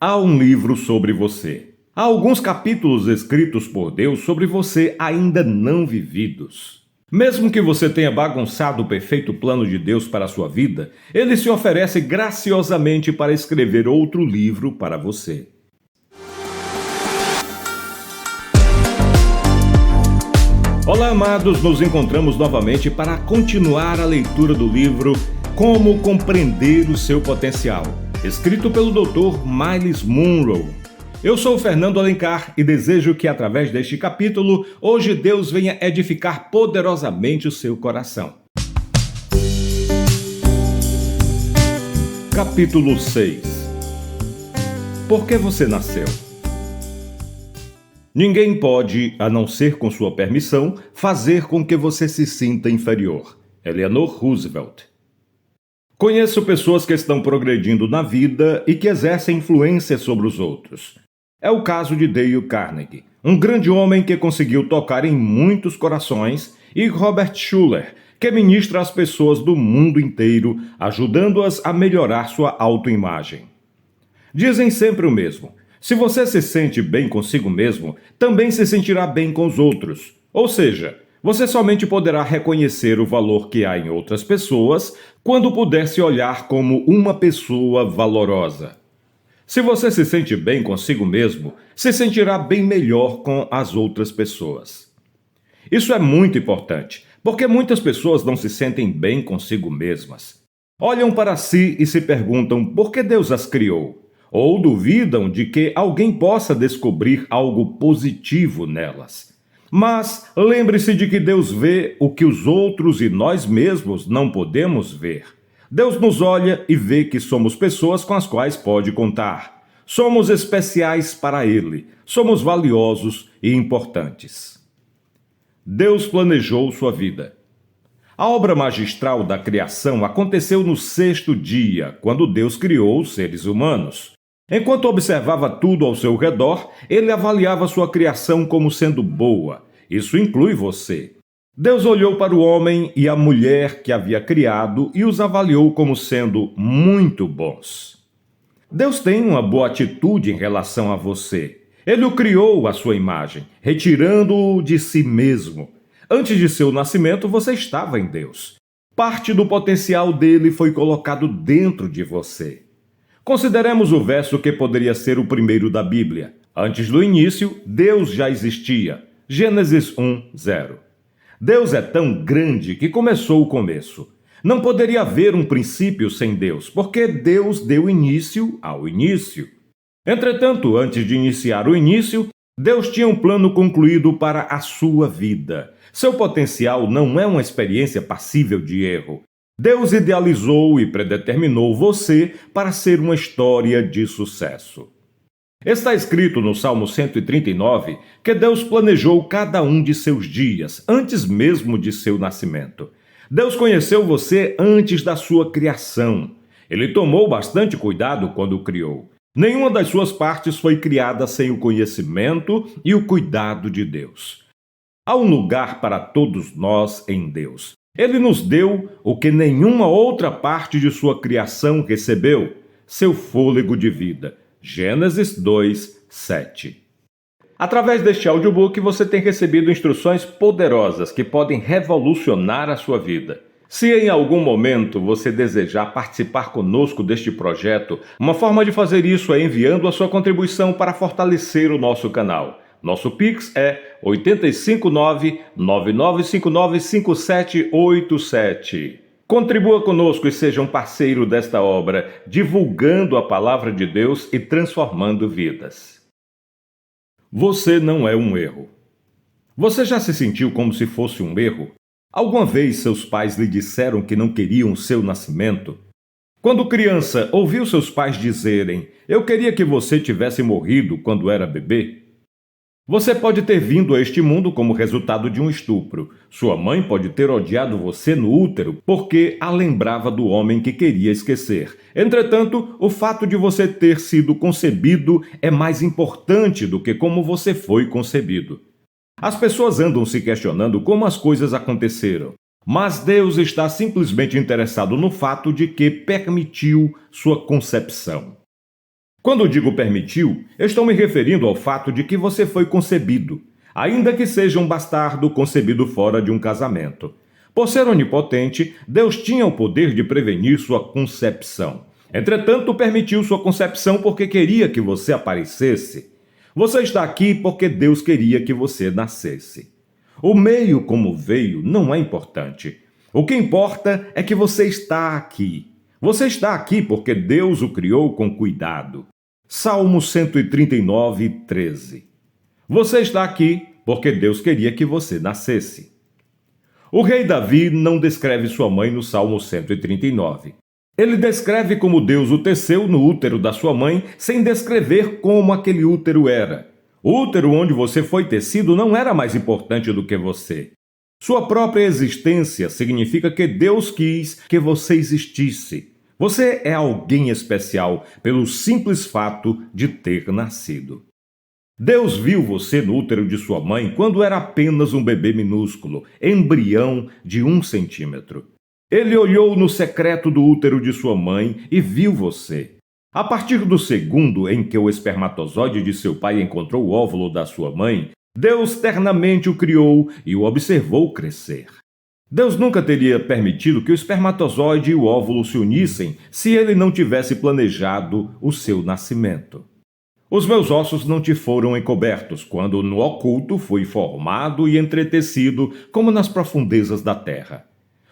Há um livro sobre você. Há alguns capítulos escritos por Deus sobre você ainda não vividos. Mesmo que você tenha bagunçado o perfeito plano de Deus para a sua vida, Ele se oferece graciosamente para escrever outro livro para você. Olá, amados, nos encontramos novamente para continuar a leitura do livro Como Compreender o Seu Potencial, escrito pelo Dr. Myles Munroe. Eu sou o Fernando Alencar e desejo que, através deste capítulo, hoje Deus venha edificar poderosamente o seu coração. Capítulo 6. Por que você nasceu? Ninguém pode, a não ser com sua permissão, fazer com que você se sinta inferior. Eleanor Roosevelt. Conheço pessoas que estão progredindo na vida e que exercem influência sobre os outros. É o caso de Dale Carnegie, um grande homem que conseguiu tocar em muitos corações, e Robert Schuller, que ministra às pessoas do mundo inteiro, ajudando-as a melhorar sua autoimagem. Dizem sempre o mesmo: se você se sente bem consigo mesmo, também se sentirá bem com os outros. Ou seja, você somente poderá reconhecer o valor que há em outras pessoas quando puder se olhar como uma pessoa valorosa. Se você se sente bem consigo mesmo, se sentirá bem melhor com as outras pessoas. Isso é muito importante, porque muitas pessoas não se sentem bem consigo mesmas. Olham para si e se perguntam por que Deus as criou. Ou duvidam de que alguém possa descobrir algo positivo nelas. Mas lembre-se de que Deus vê o que os outros e nós mesmos não podemos ver. Deus nos olha e vê que somos pessoas com as quais pode contar. Somos especiais para Ele. Somos valiosos e importantes. Deus planejou sua vida. A obra magistral da criação aconteceu no 6º dia, quando Deus criou os seres humanos. Enquanto observava tudo ao seu redor, ele avaliava sua criação como sendo boa. Isso inclui você. Deus olhou para o homem e a mulher que havia criado e os avaliou como sendo muito bons. Deus tem uma boa atitude em relação a você. Ele o criou à sua imagem, retirando-o de si mesmo. Antes de seu nascimento, você estava em Deus. Parte do potencial dele foi colocado dentro de você. Consideremos o verso que poderia ser o primeiro da Bíblia. Antes do início, Deus já existia. Gênesis 1:0. Deus é tão grande que começou o começo. Não poderia haver um princípio sem Deus, porque Deus deu início ao início. Entretanto, antes de iniciar o início, Deus tinha um plano concluído para a sua vida. Seu potencial não é uma experiência passível de erro. Deus idealizou e predeterminou você para ser uma história de sucesso. Está escrito no Salmo 139 que Deus planejou cada um de seus dias, antes mesmo de seu nascimento. Deus conheceu você antes da sua criação. Ele tomou bastante cuidado quando o criou. Nenhuma das suas partes foi criada sem o conhecimento e o cuidado de Deus. Há um lugar para todos nós em Deus. Ele nos deu o que nenhuma outra parte de sua criação recebeu, seu fôlego de vida. Gênesis 2:7. Através deste audiobook você tem recebido instruções poderosas que podem revolucionar a sua vida. Se em algum momento você desejar participar conosco deste projeto, uma forma de fazer isso é enviando a sua contribuição para fortalecer o nosso canal. Nosso Pix é 859-9959-5787. Contribua conosco e seja um parceiro desta obra, divulgando a palavra de Deus e transformando vidas. Você não é um erro. Você já se sentiu como se fosse um erro? Alguma vez seus pais lhe disseram que não queriam o seu nascimento? Quando criança, ouviu seus pais dizerem: "Eu queria que você tivesse morrido quando era bebê"? Você pode ter vindo a este mundo como resultado de um estupro. Sua mãe pode ter odiado você no útero porque a lembrava do homem que queria esquecer. Entretanto, o fato de você ter sido concebido é mais importante do que como você foi concebido. As pessoas andam se questionando como as coisas aconteceram, mas Deus está simplesmente interessado no fato de que permitiu sua concepção. Quando digo permitiu, estou me referindo ao fato de que você foi concebido, ainda que seja um bastardo concebido fora de um casamento. Por ser onipotente, Deus tinha o poder de prevenir sua concepção. Entretanto, permitiu sua concepção porque queria que você aparecesse. Você está aqui porque Deus queria que você nascesse. O meio como veio não é importante. O que importa é que você está aqui. Você está aqui porque Deus o criou com cuidado. Salmo 139, 13. Você está aqui porque Deus queria que você nascesse. O rei Davi não descreve sua mãe no Salmo 139. Ele descreve como Deus o teceu no útero da sua mãe, sem descrever como aquele útero era. O útero onde você foi tecido não era mais importante do que você. Sua própria existência significa que Deus quis que você existisse. Você é alguém especial pelo simples fato de ter nascido. Deus viu você no útero de sua mãe quando era apenas um bebê minúsculo, embrião de 1 centímetro. Ele olhou no secreto do útero de sua mãe e viu você. A partir do segundo em que o espermatozoide de seu pai encontrou o óvulo da sua mãe, Deus ternamente o criou e o observou crescer. Deus nunca teria permitido que o espermatozoide e o óvulo se unissem se ele não tivesse planejado o seu nascimento. Os meus ossos não te foram encobertos quando no oculto fui formado e entretecido como nas profundezas da terra.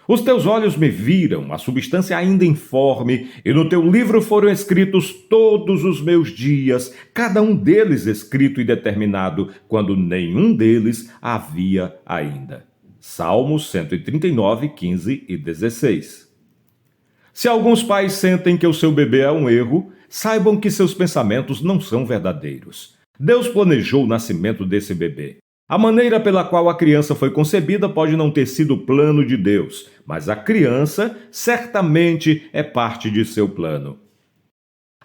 Os teus olhos me viram, a substância ainda informe, e no teu livro foram escritos todos os meus dias, cada um deles escrito e determinado, quando nenhum deles havia ainda. Salmos 139, 15 e 16. Se alguns pais sentem que o seu bebê é um erro, saibam que seus pensamentos não são verdadeiros. Deus planejou o nascimento desse bebê. A maneira pela qual a criança foi concebida pode não ter sido o plano de Deus, mas a criança certamente é parte de seu plano.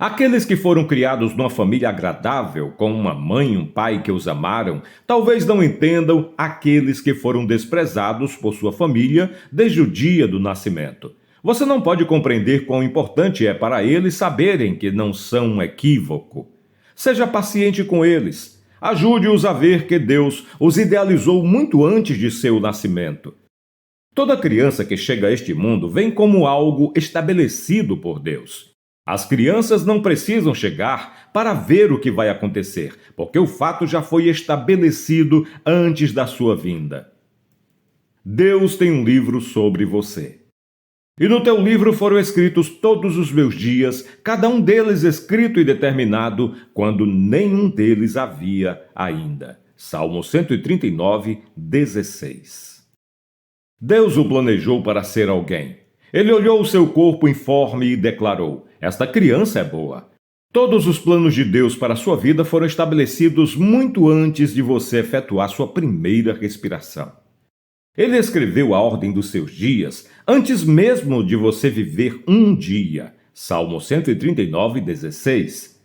Aqueles que foram criados numa família agradável, com uma mãe e um pai que os amaram, talvez não entendam aqueles que foram desprezados por sua família desde o dia do nascimento. Você não pode compreender quão importante é para eles saberem que não são um equívoco. Seja paciente com eles. Ajude-os a ver que Deus os idealizou muito antes de seu nascimento. Toda criança que chega a este mundo vem como algo estabelecido por Deus. As crianças não precisam chegar para ver o que vai acontecer, porque o fato já foi estabelecido antes da sua vinda. Deus tem um livro sobre você. E no teu livro foram escritos todos os meus dias, cada um deles escrito e determinado, quando nenhum deles havia ainda. Salmo 139, 16. Deus o planejou para ser alguém. Ele olhou o seu corpo informe e declarou: esta criança é boa. Todos os planos de Deus para a sua vida foram estabelecidos muito antes de você efetuar sua primeira respiração. Ele escreveu a ordem dos seus dias antes mesmo de você viver um dia. Salmo 139, 16.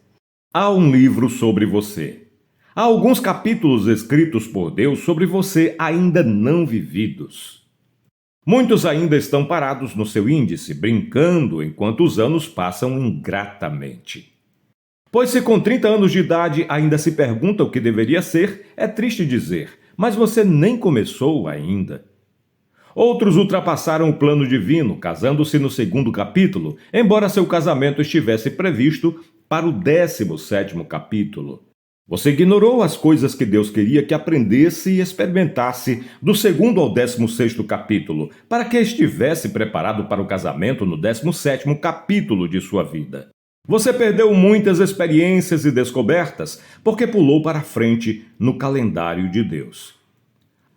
Há um livro sobre você. Há alguns capítulos escritos por Deus sobre você ainda não vividos. Muitos ainda estão parados no seu índice, brincando enquanto os anos passam ingratamente. Pois se com 30 anos de idade ainda se pergunta o que deveria ser, é triste dizer, mas você nem começou ainda. Outros ultrapassaram o plano divino, casando-se no 2º capítulo, embora seu casamento estivesse previsto para o 17º capítulo. Você ignorou as coisas que Deus queria que aprendesse e experimentasse do 2º ao 16º capítulo, para que estivesse preparado para o casamento no 17º capítulo de sua vida. Você perdeu muitas experiências e descobertas porque pulou para frente no calendário de Deus.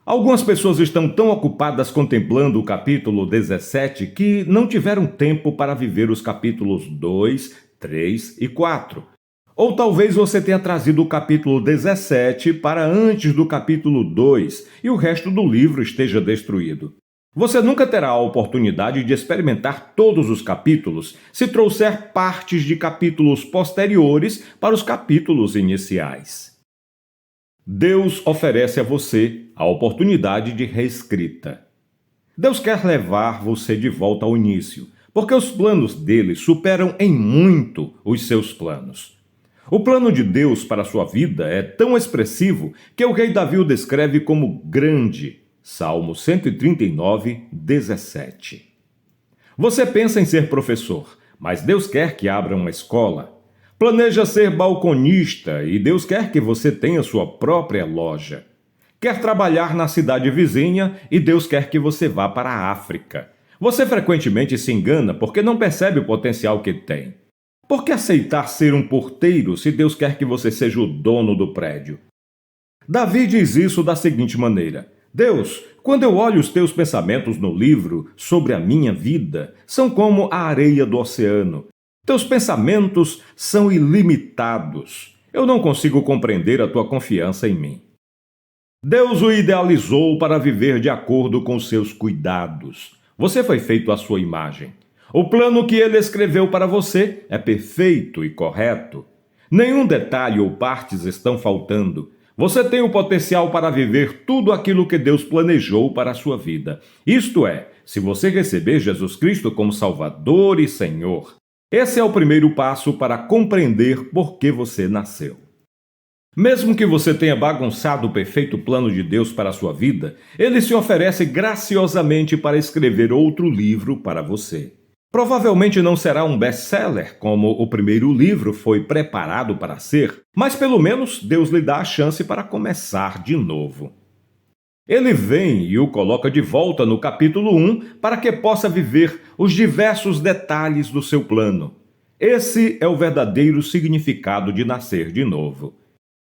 Algumas pessoas estão tão ocupadas contemplando o capítulo 17 que não tiveram tempo para viver os capítulos 2, 3 e 4. Ou talvez você tenha trazido o capítulo 17 para antes do capítulo 2 e o resto do livro esteja destruído. Você nunca terá a oportunidade de experimentar todos os capítulos se trouxer partes de capítulos posteriores para os capítulos iniciais. Deus oferece a você a oportunidade de reescrita. Deus quer levar você de volta ao início, porque os planos dele superam em muito os seus planos. O plano de Deus para a sua vida é tão expressivo que o rei Davi o descreve como grande. Salmo 139, 17. Você pensa em ser professor, mas Deus quer que abra uma escola. Planeja ser balconista e Deus quer que você tenha sua própria loja. Quer trabalhar na cidade vizinha e Deus quer que você vá para a África. Você frequentemente se engana porque não percebe o potencial que tem. Por que aceitar ser um porteiro se Deus quer que você seja o dono do prédio? Davi diz isso da seguinte maneira: Deus, quando eu olho os teus pensamentos no livro sobre a minha vida, são como a areia do oceano. Teus pensamentos são ilimitados. Eu não consigo compreender a tua confiança em mim. Deus o idealizou para viver de acordo com seus cuidados. Você foi feito à sua imagem. O plano que ele escreveu para você é perfeito e correto. Nenhum detalhe ou partes estão faltando. Você tem o potencial para viver tudo aquilo que Deus planejou para a sua vida. Isto é, se você receber Jesus Cristo como Salvador e Senhor. Esse é o primeiro passo para compreender por que você nasceu. Mesmo que você tenha bagunçado o perfeito plano de Deus para a sua vida, ele se oferece graciosamente para escrever outro livro para você. Provavelmente não será um best-seller, como o primeiro livro foi preparado para ser, mas pelo menos Deus lhe dá a chance para começar de novo. Ele vem e o coloca de volta no capítulo 1 para que possa viver os diversos detalhes do seu plano. Esse é o verdadeiro significado de nascer de novo.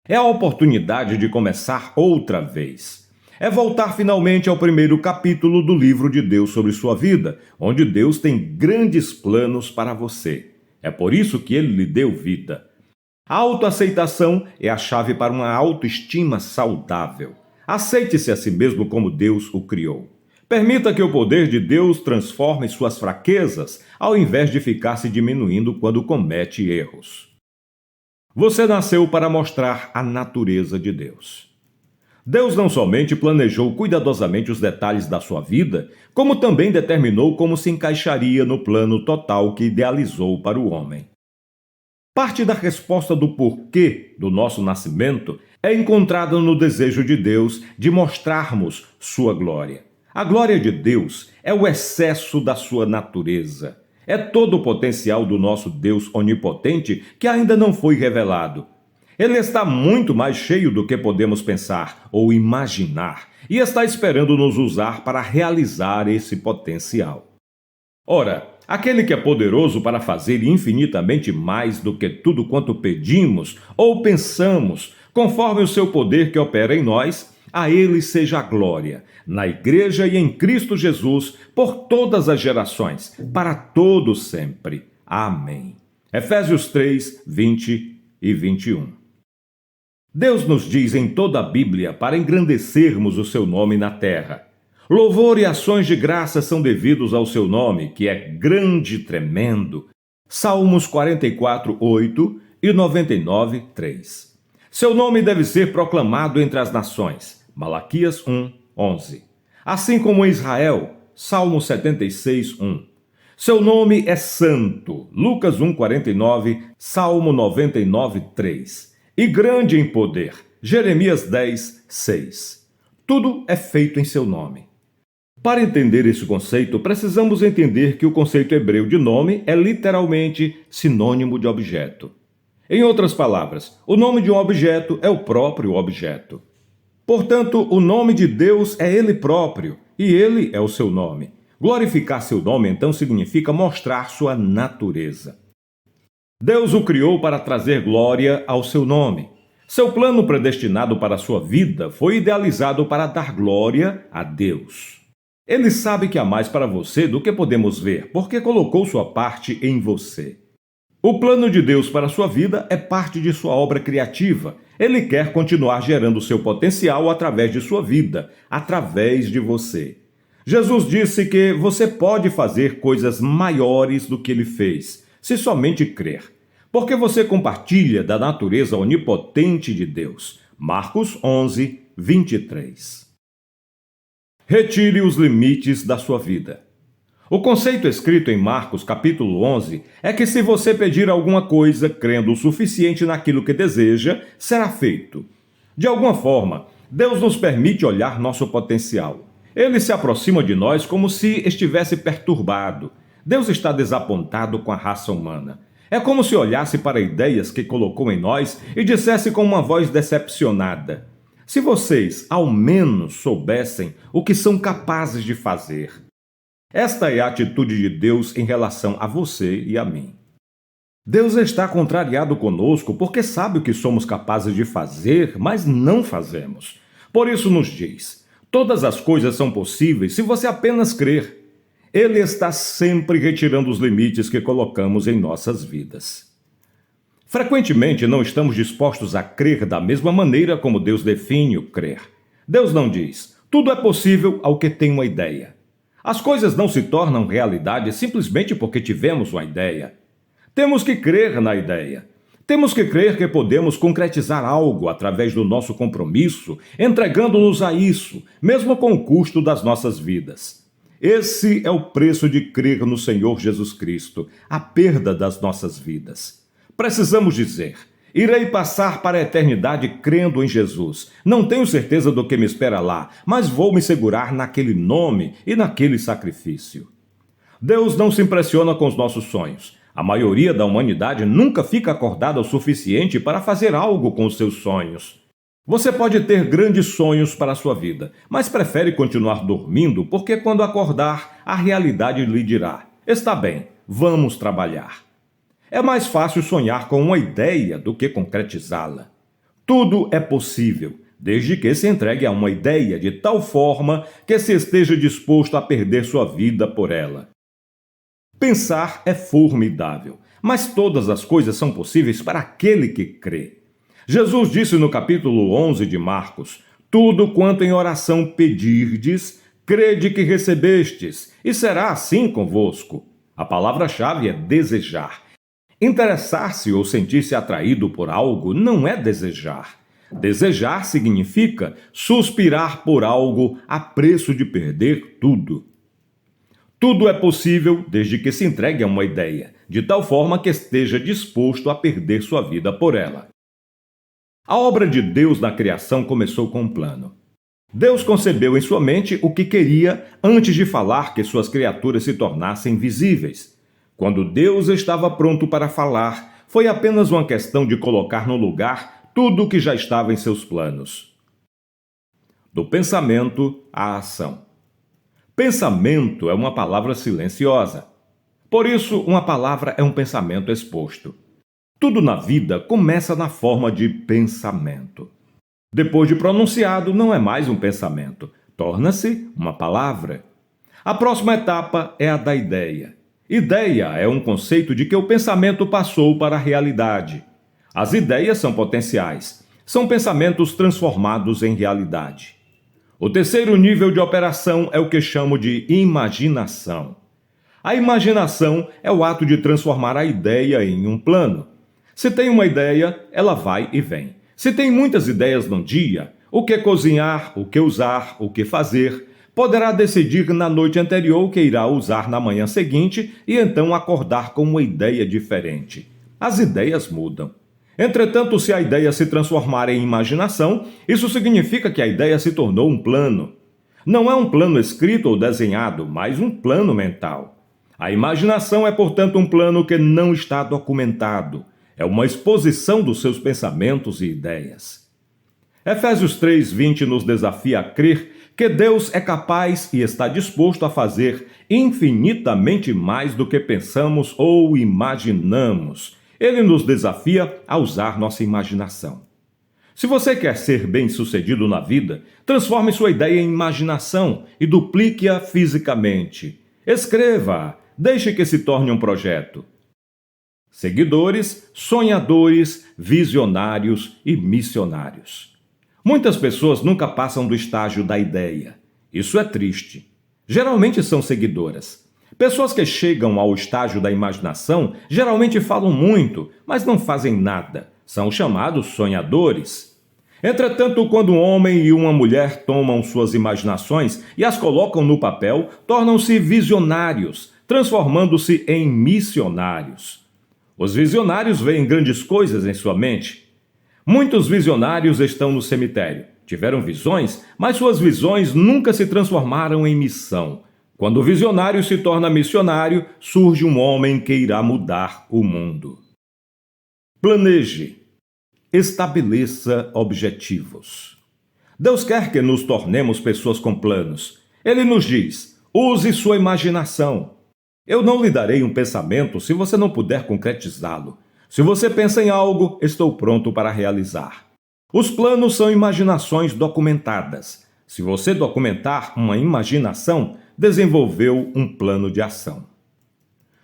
É a oportunidade de começar outra vez. É voltar finalmente ao primeiro capítulo do livro de Deus sobre sua vida, onde Deus tem grandes planos para você. É por isso que ele lhe deu vida. A autoaceitação é a chave para uma autoestima saudável. Aceite-se a si mesmo como Deus o criou. Permita que o poder de Deus transforme suas fraquezas, ao invés de ficar se diminuindo quando comete erros. Você nasceu para mostrar a natureza de Deus. Deus não somente planejou cuidadosamente os detalhes da sua vida, como também determinou como se encaixaria no plano total que idealizou para o homem. Parte da resposta do porquê do nosso nascimento é encontrada no desejo de Deus de mostrarmos sua glória. A glória de Deus é o excesso da sua natureza. É todo o potencial do nosso Deus onipotente que ainda não foi revelado. Ele está muito mais cheio do que podemos pensar ou imaginar e está esperando nos usar para realizar esse potencial. Ora, aquele que é poderoso para fazer infinitamente mais do que tudo quanto pedimos ou pensamos, conforme o seu poder que opera em nós, a ele seja a glória, na Igreja e em Cristo Jesus, por todas as gerações, para todos sempre. Amém. Efésios 3, 20 e 21. Deus nos diz em toda a Bíblia para engrandecermos o seu nome na terra. Louvor e ações de graça são devidos ao seu nome, que é grande e tremendo. Salmos 44, 8 e 99, 3. Seu nome deve ser proclamado entre as nações. Malaquias 1, 11. Assim como em Israel. Salmo 76, 1. Seu nome é santo. Lucas 1, 49, Salmo 99, 3. E grande em poder. Jeremias 10, 6. Tudo é feito em seu nome. Para entender esse conceito, precisamos entender que o conceito hebreu de nome é literalmente sinônimo de objeto. Em outras palavras, o nome de um objeto é o próprio objeto. Portanto, o nome de Deus é Ele próprio, e Ele é o seu nome. Glorificar seu nome, então, significa mostrar sua natureza. Deus o criou para trazer glória ao seu nome. Seu plano predestinado para a sua vida foi idealizado para dar glória a Deus. Ele sabe que há mais para você do que podemos ver, porque colocou sua parte em você. O plano de Deus para a sua vida é parte de sua obra criativa. Ele quer continuar gerando seu potencial através de sua vida, através de você. Jesus disse que você pode fazer coisas maiores do que ele fez, se somente crer, porque você compartilha da natureza onipotente de Deus. Marcos 11, 23. Retire os limites da sua vida. O conceito escrito em Marcos capítulo 11 é que se você pedir alguma coisa crendo o suficiente naquilo que deseja, será feito. De alguma forma, Deus nos permite olhar nosso potencial. Ele se aproxima de nós como se estivesse perturbado. Deus está desapontado com a raça humana. É como se olhasse para ideias que colocou em nós e dissesse com uma voz decepcionada: se vocês, ao menos, soubessem o que são capazes de fazer. Esta é a atitude de Deus em relação a você e a mim. Deus está contrariado conosco porque sabe o que somos capazes de fazer, mas não fazemos. Por isso nos diz: todas as coisas são possíveis se você apenas crer. Ele está sempre retirando os limites que colocamos em nossas vidas. Frequentemente não estamos dispostos a crer da mesma maneira como Deus define o crer. Deus não diz: tudo é possível ao que tem uma ideia. As coisas não se tornam realidade simplesmente porque tivemos uma ideia. Temos que crer na ideia. Temos que crer que podemos concretizar algo através do nosso compromisso, entregando-nos a isso, mesmo com o custo das nossas vidas. Esse é o preço de crer no Senhor Jesus Cristo, a perda das nossas vidas. Precisamos dizer: irei passar para a eternidade crendo em Jesus. Não tenho certeza do que me espera lá, mas vou me segurar naquele nome e naquele sacrifício. Deus não se impressiona com os nossos sonhos. A maioria da humanidade nunca fica acordada o suficiente para fazer algo com os seus sonhos. Você pode ter grandes sonhos para a sua vida, mas prefere continuar dormindo porque quando acordar, a realidade lhe dirá: está bem, vamos trabalhar. É mais fácil sonhar com uma ideia do que concretizá-la. Tudo é possível, desde que se entregue a uma ideia de tal forma que se esteja disposto a perder sua vida por ela. Pensar é formidável, mas todas as coisas são possíveis para aquele que crê. Jesus disse no capítulo 11 de Marcos: tudo quanto em oração pedirdes, crede que recebestes, e será assim convosco. A palavra-chave é desejar. Interessar-se ou sentir-se atraído por algo não é desejar. Desejar significa suspirar por algo a preço de perder tudo. Tudo é possível desde que se entregue a uma ideia, de tal forma que esteja disposto a perder sua vida por ela. A obra de Deus na criação começou com um plano. Deus concebeu em sua mente o que queria antes de falar que suas criaturas se tornassem visíveis. Quando Deus estava pronto para falar, foi apenas uma questão de colocar no lugar tudo o que já estava em seus planos. Do pensamento à ação. Pensamento é uma palavra silenciosa. Por isso, uma palavra é um pensamento exposto. Tudo na vida começa na forma de pensamento. Depois de pronunciado, não é mais um pensamento, torna-se uma palavra. A próxima etapa é a da ideia. Ideia é um conceito de que o pensamento passou para a realidade. As ideias são potenciais, são pensamentos transformados em realidade. O terceiro nível de operação é o que chamo de imaginação. A imaginação é o ato de transformar a ideia em um plano. Se tem uma ideia, ela vai e vem. Se tem muitas ideias num dia, o que cozinhar, o que usar, o que fazer, poderá decidir na noite anterior o que irá usar na manhã seguinte e então acordar com uma ideia diferente. As ideias mudam. Entretanto, se a ideia se transformar em imaginação, isso significa que a ideia se tornou um plano. Não é um plano escrito ou desenhado, mas um plano mental. A imaginação é, portanto, um plano que não está documentado. É uma exposição dos seus pensamentos e ideias. Efésios 3:20 nos desafia a crer que Deus é capaz e está disposto a fazer infinitamente mais do que pensamos ou imaginamos. Ele nos desafia a usar nossa imaginação. Se você quer ser bem-sucedido na vida, transforme sua ideia em imaginação e duplique-a fisicamente. Escreva-a, deixe que se torne um projeto. Seguidores, sonhadores, visionários e missionários. Muitas pessoas nunca passam do estágio da ideia. Isso é triste. Geralmente são seguidoras. Pessoas que chegam ao estágio da imaginação geralmente falam muito, mas não fazem nada. São chamados sonhadores. Entretanto, quando um homem e uma mulher tomam suas imaginações e as colocam no papel, tornam-se visionários, transformando-se em missionários. Os visionários veem grandes coisas em sua mente. Muitos visionários estão no cemitério. Tiveram visões, mas suas visões nunca se transformaram em missão. Quando o visionário se torna missionário, surge um homem que irá mudar o mundo. Planeje. Estabeleça objetivos. Deus quer que nos tornemos pessoas com planos. Ele nos diz: use sua imaginação. Eu não lhe darei um pensamento se você não puder concretizá-lo. Se você pensa em algo, estou pronto para realizar. Os planos são imaginações documentadas. Se você documentar uma imaginação, desenvolveu um plano de ação.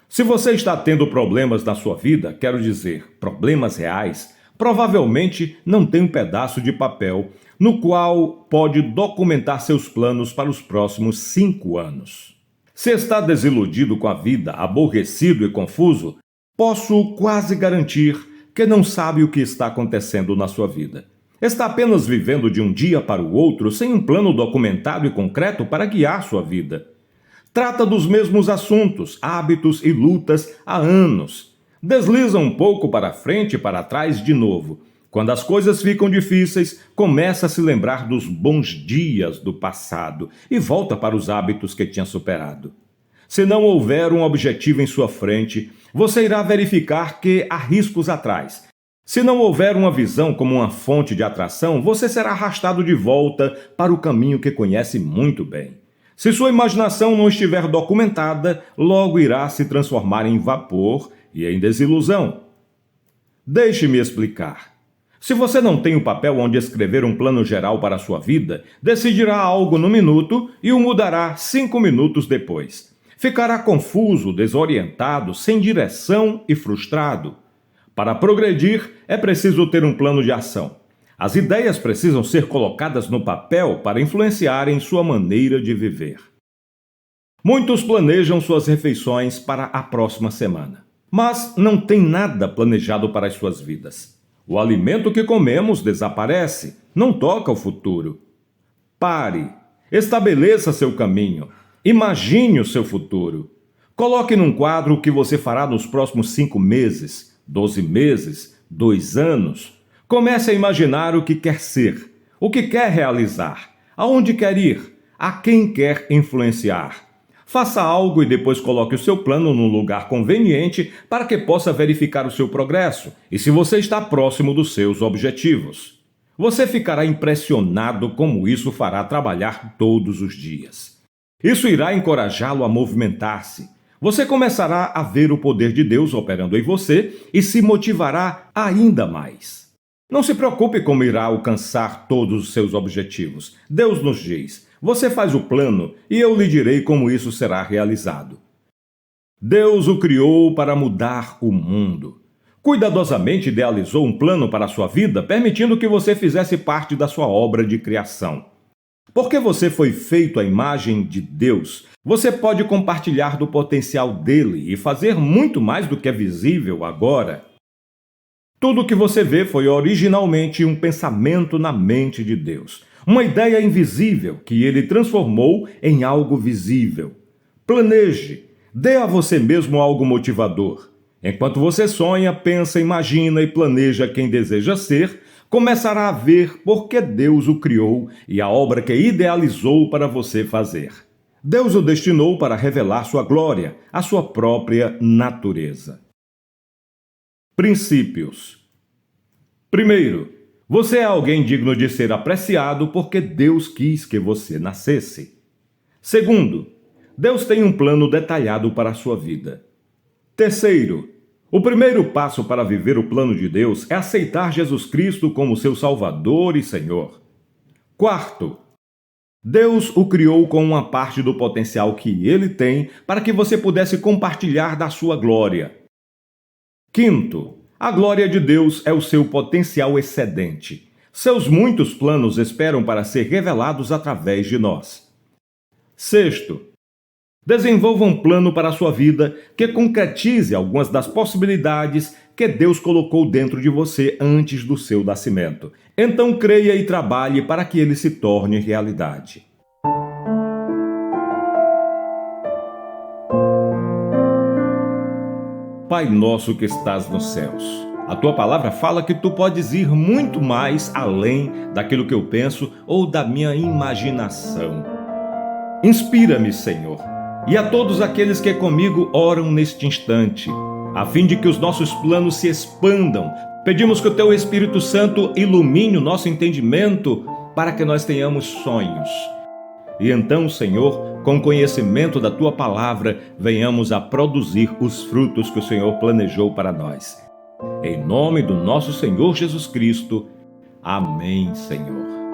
Se você está tendo problemas na sua vida, quero dizer, problemas reais, provavelmente não tem um pedaço de papel no qual pode documentar seus planos para os próximos 5 anos. Se está desiludido com a vida, aborrecido e confuso, posso quase garantir que não sabe o que está acontecendo na sua vida. Está apenas vivendo de um dia para o outro sem um plano documentado e concreto para guiar sua vida. Trata dos mesmos assuntos, hábitos e lutas há anos. Desliza um pouco para frente e para trás de novo. Quando as coisas ficam difíceis, começa a se lembrar dos bons dias do passado e volta para os hábitos que tinha superado. Se não houver um objetivo em sua frente, você irá verificar que há riscos atrás. Se não houver uma visão como uma fonte de atração, você será arrastado de volta para o caminho que conhece muito bem. Se sua imaginação não estiver documentada, logo irá se transformar em vapor e em desilusão. Deixe-me explicar. Se você não tem um papel onde escrever um plano geral para a sua vida, decidirá algo no minuto e o mudará 5 minutos depois. Ficará confuso, desorientado, sem direção e frustrado. Para progredir, é preciso ter um plano de ação. As ideias precisam ser colocadas no papel para influenciarem sua maneira de viver. Muitos planejam suas refeições para a próxima semana, mas não tem nada planejado para as suas vidas. O alimento que comemos desaparece, não toca o futuro. Pare, estabeleça seu caminho, imagine o seu futuro. Coloque num quadro o que você fará nos próximos 5 meses, 12 meses, 2 anos. Comece a imaginar o que quer ser, o que quer realizar, aonde quer ir, a quem quer influenciar. Faça algo e depois coloque o seu plano num lugar conveniente para que possa verificar o seu progresso e se você está próximo dos seus objetivos. Você ficará impressionado como isso fará trabalhar todos os dias. Isso irá encorajá-lo a movimentar-se. Você começará a ver o poder de Deus operando em você e se motivará ainda mais. Não se preocupe como irá alcançar todos os seus objetivos. Deus nos diz: você faz o plano e eu lhe direi como isso será realizado. Deus o criou para mudar o mundo. Cuidadosamente idealizou um plano para a sua vida, permitindo que você fizesse parte da sua obra de criação. Porque você foi feito à imagem de Deus, você pode compartilhar do potencial dele e fazer muito mais do que é visível agora. Tudo o que você vê foi originalmente um pensamento na mente de Deus, uma ideia invisível que ele transformou em algo visível. Planeje, dê a você mesmo algo motivador. Enquanto você sonha, pensa, imagina e planeja quem deseja ser, começará a ver por que Deus o criou e a obra que idealizou para você fazer. Deus o destinou para revelar sua glória, a sua própria natureza. Princípios. Primeiro, você é alguém digno de ser apreciado porque Deus quis que você nascesse. Segundo, Deus tem um plano detalhado para a sua vida. Terceiro, o primeiro passo para viver o plano de Deus é aceitar Jesus Cristo como seu Salvador e Senhor. Quarto, Deus o criou com uma parte do potencial que ele tem para que você pudesse compartilhar da sua glória. Quinto, a glória de Deus é o seu potencial excedente. Seus muitos planos esperam para ser revelados através de nós. Sexto, Desenvolva um plano para a sua vida que concretize algumas das possibilidades que Deus colocou dentro de você antes do seu nascimento. Então creia e trabalhe para que ele se torne realidade. Pai nosso que estás nos céus, a tua palavra fala que tu podes ir muito mais além daquilo que eu penso ou da minha imaginação. Inspira-me, Senhor, e a todos aqueles que comigo oram neste instante, a fim de que os nossos planos se expandam. Pedimos que o teu Espírito Santo ilumine o nosso entendimento para que nós tenhamos sonhos. E então, Senhor, com conhecimento da tua palavra, venhamos a produzir os frutos que o Senhor planejou para nós. Em nome do nosso Senhor Jesus Cristo. Amém, Senhor.